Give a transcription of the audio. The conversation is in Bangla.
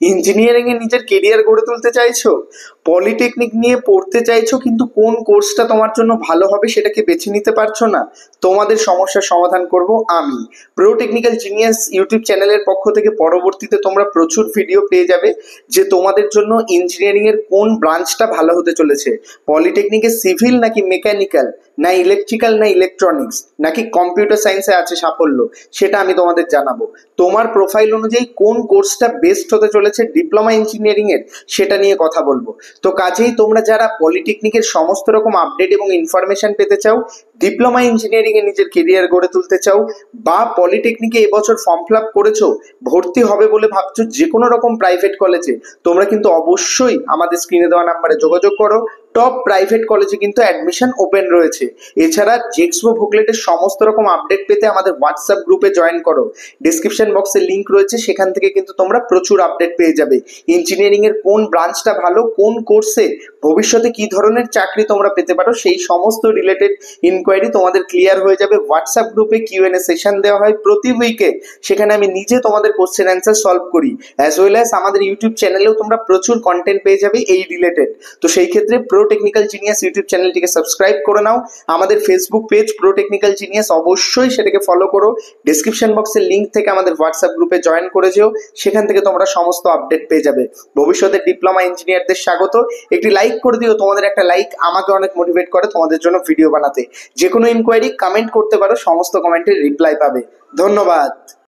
ইঞ্জিনিয়ারিং এ নিজের কেরিয়ার গড়ে তুলতে চাইছো, পলিটেকনিক নিয়ে পড়তে চাইছো কিন্তু কোন কোর্সটা তোমার জন্য ভালো হবে সেটাকে বেছে নিতে পারছো না, তোমাদের সমস্যার সমাধান করব আমি। প্রো টেকনিক্যাল জিনিয়াস ইউটিউব চ্যানেলের পক্ষ থেকে পরবর্তীতে তোমরা প্রচুর ভিডিও পেয়ে যাবে যে তোমাদের জন্য ইঞ্জিনিয়ারিং এর কোন ব্রাঞ্চটা ভালো হতে চলেছে। পলিটেকনিকে সিভিল নাকি মেকানিক্যাল, না ইলেকট্রিক্যাল না ইলেকট্রনিক্স, নাকি কম্পিউটার সায়েন্সে আছে সাফল্য, সেটা আমি তোমাদের জানাবো। তোমার প্রোফাইল অনুযায়ী কোন কোর্সটা বেস্ট হতে চলেছে ডিপ্লোমা ইঞ্জিনিয়ারিং এর, সেটা নিয়ে কথা বলবো। তো কাজেই তোমরা যারা পলিটেকনিকের সমস্ত রকম আপডেট এবং ইনফরমেশন পেতে চাও, ডিপ্লোমা ইঞ্জিনিয়ারিং এ নিজের কেরিয়ার গড়ে তুলতে চাও, বা পলিটেকনিকে এবছর ফর্ম ফিল আপ করেছো, ভর্তি হবে বলে ভাবছো যে কোনো রকম প্রাইভেট কলেজে, তোমরা কিন্তু অবশ্যই আমাদের স্ক্রিনে দেওয়া নাম্বারে যোগাযোগ করো। টপ প্রাইভেট কলেজে কিন্তু অ্যাডমিশন ওপেন রয়েছে। এছাড়া জেক্সপো বুকলেটের সমস্ত রকম আপডেট পেতে আমাদের হোয়াটসঅ্যাপ গ্রুপে জয়েন করো। ডিসক্রিপশন বক্সে লিংক রয়েছে, সেখান থেকে কিন্তু তোমরা প্রচুর আপডেট পেয়ে যাবে। ইঞ্জিনিয়ারিং এর কোন ব্রাঞ্চটা ভালো, কোন কোর্সে ভবিষ্যতে কি ধরনের চাকরি তোমরা পেতে পারো, সেই সমস্ত রিলেটেড ইনকোয়ারি তোমাদের ক্লিয়ার হয়ে যাবে। হোয়াটসঅ্যাপ গ্রুপে কিউএনএ সেশন দেওয়া হয় প্রতি উইকে, সেখানে আমি নিজে তোমাদের কোশ্চেন অ্যান্সার সলভ করি। অ্যাজ ওয়েল অ্যাজ আমাদের ইউটিউব চ্যানেলেও তোমরা প্রচুর কন্টেন্ট পেয়ে যাবে এই রিলেটেড। তো সেই ক্ষেত্রে প্রো টেকনিক্যাল জিনিয়াস ইউটিউব চ্যানেলটিকে সাবস্ক্রাইব করে নাও। আমাদের Facebook page pro technical genius, অবশ্যই সেটাকে ফলো করো। ডিসক্রিপশন বক্সের লিংক থেকে আমাদের হোয়াটসঅ্যাপ গ্রুপে জয়েন করে যেও, সেখান থেকে তোমরা সমস্ত আপডেট পেয়ে যাবে। ভবিষ্যতে ডিপ্লোমা ইঞ্জিনিয়ারদের স্বাগত। একটি লাইক করে দিও, তোমাদের একটা লাইক আমাকে অনেক মোটিভেট করে তোমাদের জন্য ভিডিও বানাতে। যে কোনো ইনকোয়ারি কমেন্ট করতে পারো, সমস্ত কমেন্টের রিপ্লাই পাবে। ধন্যবাদ।